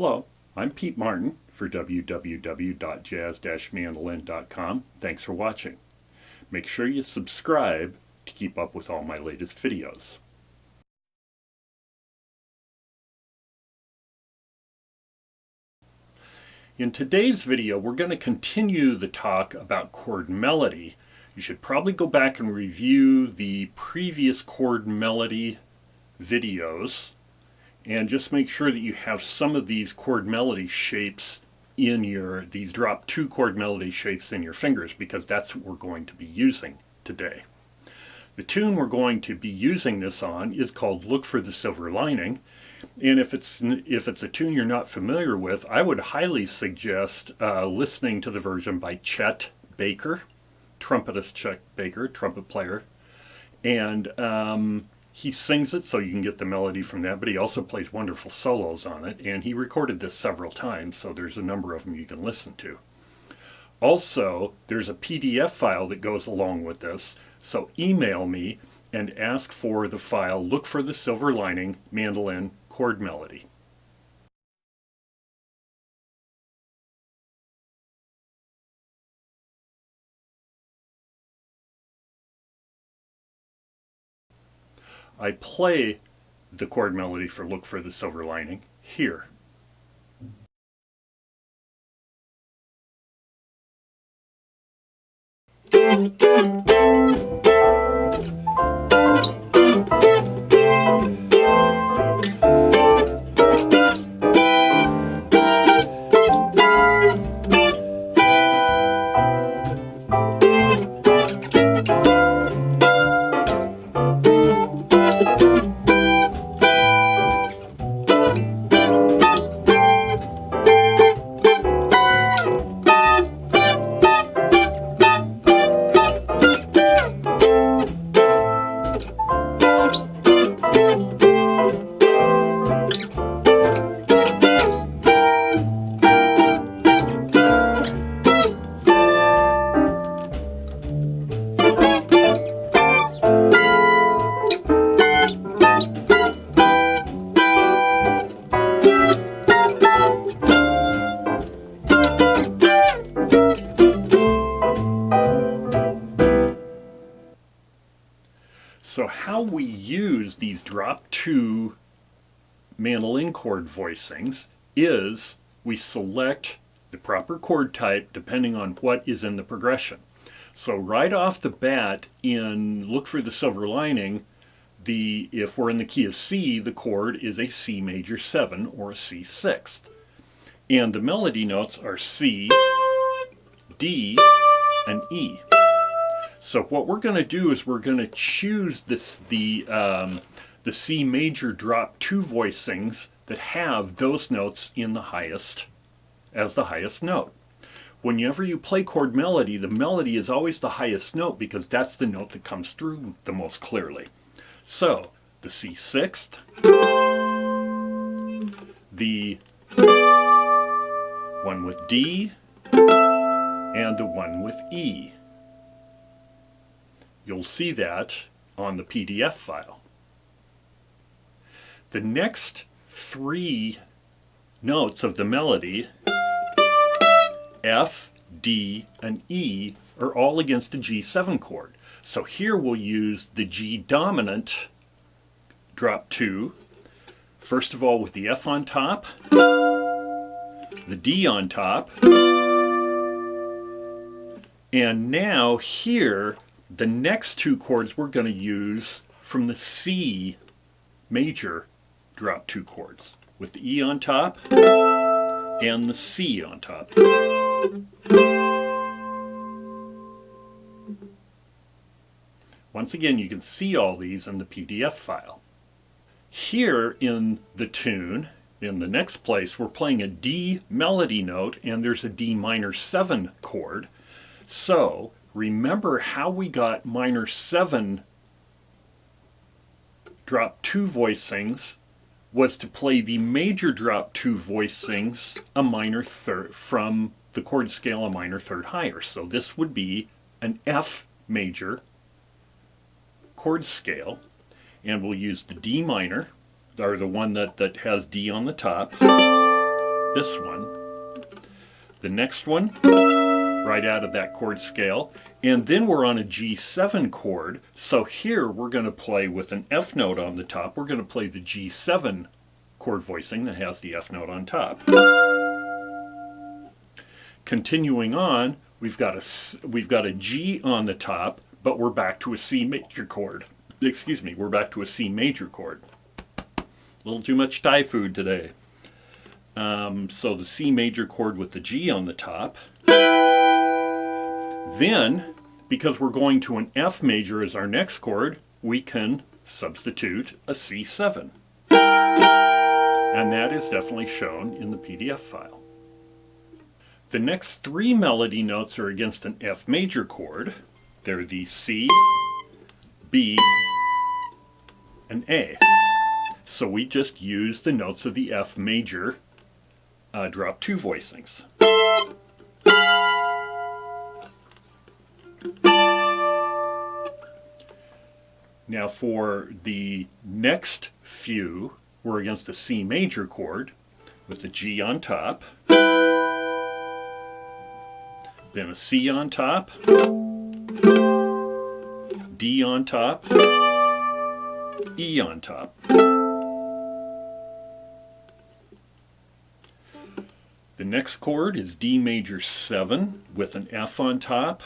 Hello, I'm Pete Martin for www.jazz-mandolin.com. Thanks for watching. Make sure you subscribe to keep up with all my latest videos. In today's video, we're going to continue the talk about chord melody. You should probably go back and review the previous chord melody videos and just make sure that you have some of these chord melody shapes in these drop 2 chord melody shapes in your fingers, because that's what we're going to be using today. The tune we're going to be using this on is called Look for the Silver Lining. And if it's a tune you're not familiar with, I would highly suggest listening to the version by Chet Baker, trumpetist Chet Baker, trumpet player. And he sings it so you can get the melody from that, but he also plays wonderful solos on it, and he recorded this several times, so there's a number of them you can listen to. Also, there's a PDF file that goes along with this, so email me and ask for the file Look for the Silver Lining Mandolin Chord Melody. I play the chord melody for Look for the Silver Lining here. So how we use these drop 2 mandolin chord voicings is we select the proper chord type depending on what is in the progression. So right off the bat in Look for the Silver Lining, if we're in the key of C, the chord is a C major 7 or a C sixth. And the melody notes are C, D, and E. So what we're going to do is we're going to choose the C major drop 2 voicings that have those notes in the highest, as the highest note. Whenever you play chord melody, the melody is always the highest note because that's the note that comes through the most clearly. So the C sixth, the one with D, and the one with E. You'll see that on the PDF file. The next 3 notes of the melody, F, D, and E, are all against a G7 chord. So here we'll use the G dominant drop 2, first of all with the F on top, the D on top, and now here the next 2 chords we're going to use from the C major drop 2 chords, with the E on top and the C on top. Once again, you can see all these in the PDF file. Here in the tune, in the next place, we're playing a D melody note, and there's a D minor 7 chord. So remember how we got minor 7 drop 2 voicings was to play the major drop 2 voicings a minor third from the chord scale a minor third higher. So this would be an F major chord scale, and we'll use the D minor, or the one that has D on the top, this one. The next one, right out of that chord scale. And then we're on a G7 chord. So here we're going to play with an F note on the top. We're going to play the G7 chord voicing that has the F note on top. Continuing on, we've got a G on the top, but we're back to a C major chord. Excuse me, we're back to a C major chord. A little too much Thai food today. So the C major chord with the G on the top. Then, because we're going to an F major as our next chord, we can substitute a C7. And that is definitely shown in the PDF file. The next three melody notes are against an F major chord. They're the C, B, and A. So we just use the notes of the F major drop 2 voicings. Now for the next few, we're against a C major chord with a G on top, then a C on top, D on top, E on top. The next chord is D major 7 with an F on top.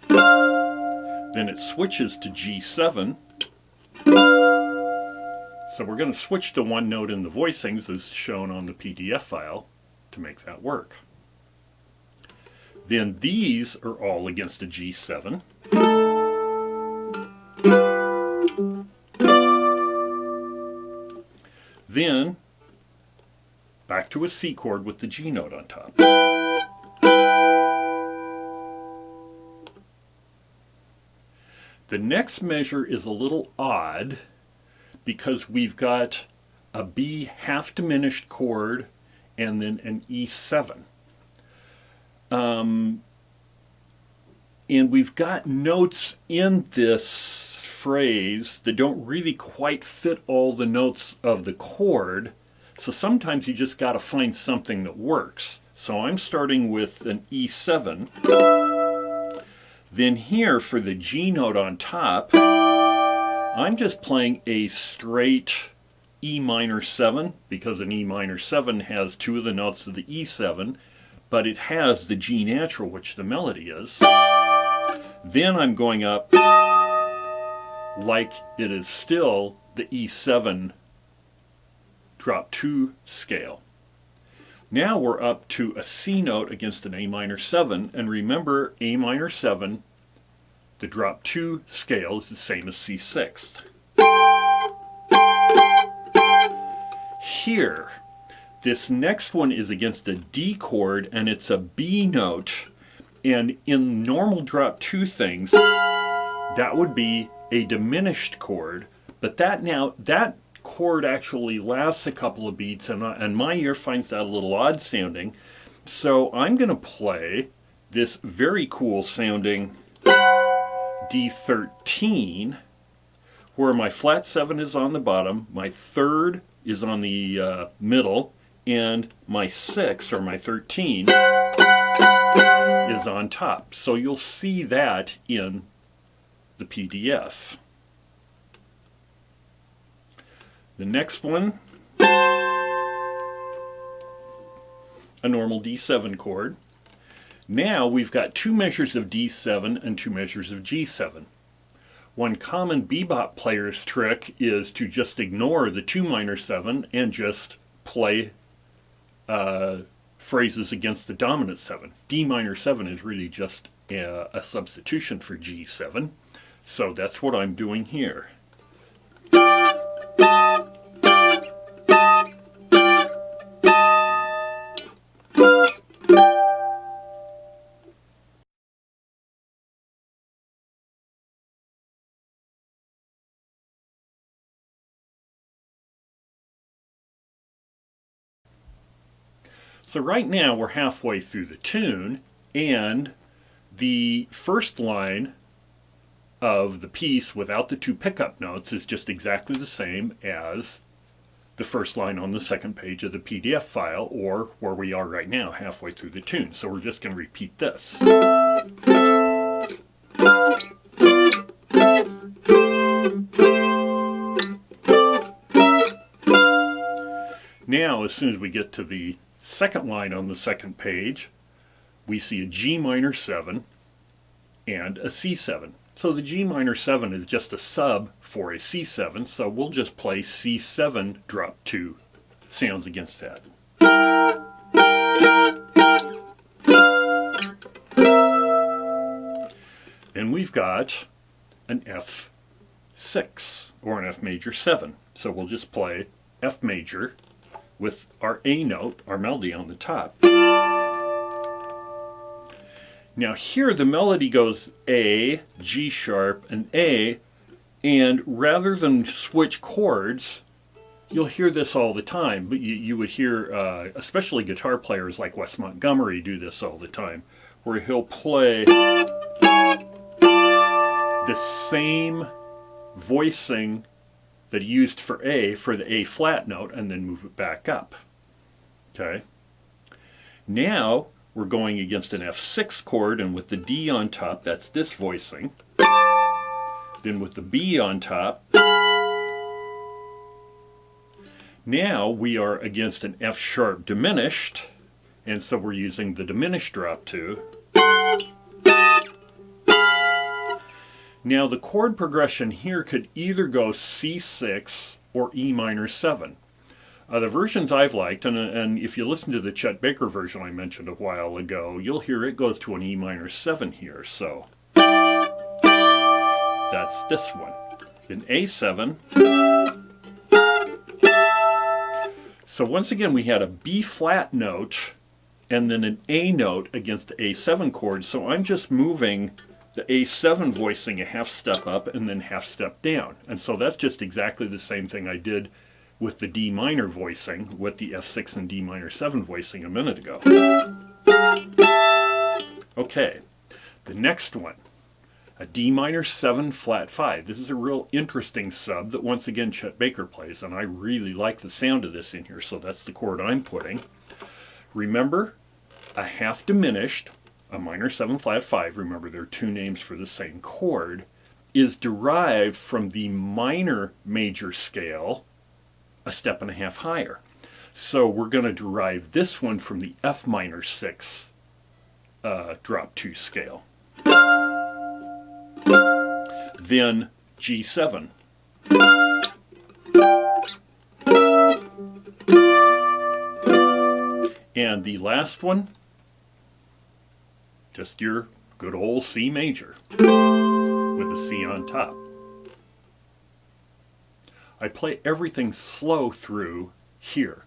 Then it switches to G7. So we're going to switch the one note in the voicings as shown on the PDF file to make that work. Then these are all against a G7. Then back to a C chord with the G note on top. The next measure is a little odd because we've got a B half diminished chord and then an E7. And we've got notes in this phrase that don't really quite fit all the notes of the chord. So sometimes you just got to find something that works. So I'm starting with an E7. Then here for the G note on top, I'm just playing a straight E minor 7 because an E minor 7 has 2 of the notes of the E7, but it has the G natural, which the melody is. Then I'm going up like it is still the E7 drop 2 scale. Now we're up to a C note against an A minor 7, and remember A minor 7, the drop 2 scale is the same as C6. Here, this next one is against a D chord and it's a B note, and in normal drop 2 things, that would be a diminished chord, but that chord actually lasts a couple of beats, and my ear finds that a little odd sounding. So I'm going to play this very cool sounding D13, where my flat 7 is on the bottom, my 3rd is on the middle, and my 6, or my 13, is on top. So you'll see that in the PDF. The next one, a normal D7 chord. Now we've got 2 measures of D7 and 2 measures of G7. One common bebop player's trick is to just ignore the 2 minor 7 and just play phrases against the dominant 7. D minor 7 is really just a substitution for G7. So that's what I'm doing here. So right now we're halfway through the tune, and the first line of the piece without the 2 pickup notes is just exactly the same as the first line on the second page of the PDF file, or where we are right now, halfway through the tune. So we're just going to repeat this. Now, as soon as we get to the second line on the second page, we see a G minor 7 and a C7. So the G minor 7 is just a sub for a C7, so we'll just play C7 drop 2 sounds against that. Then we've got an F6 or an F major 7. So we'll just play F major with our A note, our melody on the top. Now here the melody goes A, G sharp, and A, and rather than switch chords, you'll hear this all the time, but you would hear, especially guitar players like Wes Montgomery do this all the time, where he'll play the same voicing that he used for the A flat note, and then move it back up. Okay? Now we're going against an F6 chord, and with the D on top, that's this voicing. Then with the B on top, now we are against an F sharp diminished, and so we're using the diminished drop 2. Now the chord progression here could either go C6 or E minor 7. The versions I've liked, and if you listen to the Chet Baker version I mentioned a while ago, you'll hear it goes to an E minor 7 here. So that's this one. Then A7. So once again we had a B flat note and then an A note against the A7 chord. So I'm just moving the A7 voicing a half step up and then half step down. And so that's just exactly the same thing I did with the D minor voicing, with the F6 and D minor 7 voicing a minute ago. Okay, the next one, a D minor 7 flat 5. This is a real interesting sub that once again Chet Baker plays, and I really like the sound of this in here, so that's the chord I'm putting. Remember, a half diminished, a minor 7 flat 5, remember there are two names for the same chord, is derived from the minor major scale a step and a half higher. So we're going to derive this one from the F minor 6 drop 2 scale. Then G7. And the last one, just your good old C major with a C on top. I play everything slow through here.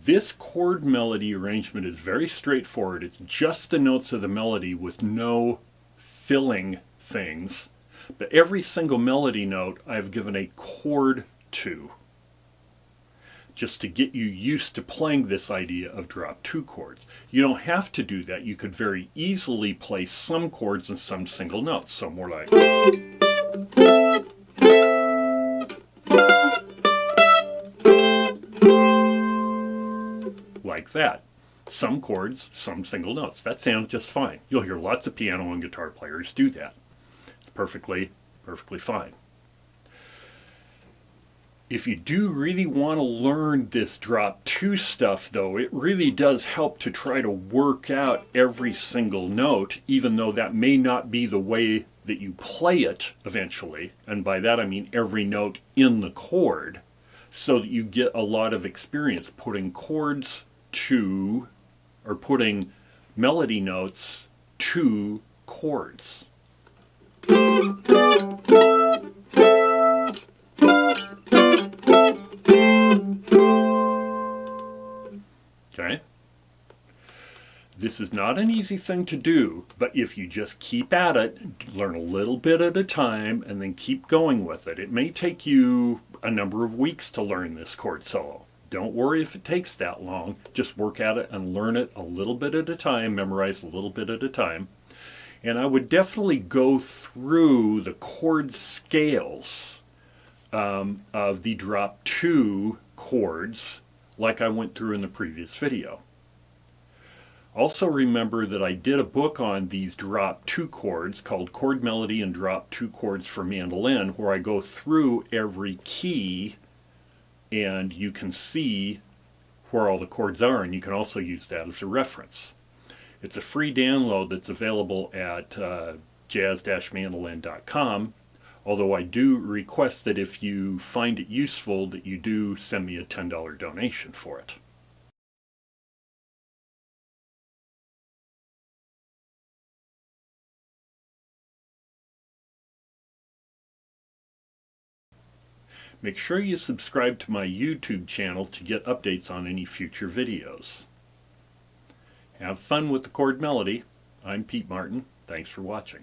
This chord melody arrangement is very straightforward. It's just the notes of the melody with no filling things. But every single melody note I've given a chord to, just to get you used to playing this idea of drop two chords. You don't have to do that. You could very easily play some chords and some single notes. So more like... like that. Some chords, some single notes. That sounds just fine. You'll hear lots of piano and guitar players do that. It's perfectly fine. If you do really want to learn this drop two stuff, though, it really does help to try to work out every single note, even though that may not be the way that you play it eventually. And by that I mean every note in the chord, so that you get a lot of experience putting chords to, or putting melody notes to chords. Okay? This is not an easy thing to do, but if you just keep at it, learn a little bit at a time, and then keep going with it. It may take you a number of weeks to learn this chord solo. Don't worry if it takes that long. Just work at it and learn it a little bit at a time, memorize a little bit at a time. And I would definitely go through the chord scales of the drop two chords like I went through in the previous video. Also remember that I did a book on these drop two chords called Chord Melody and Drop Two Chords for Mandolin, where I go through every key and you can see where all the chords are, and you can also use that as a reference. It's a free download that's available at jazz-mandolin.com, although I do request that if you find it useful that you do send me a $10 donation for it. Make sure you subscribe to my YouTube channel to get updates on any future videos. Have fun with the chord melody. I'm Pete Martin. Thanks for watching.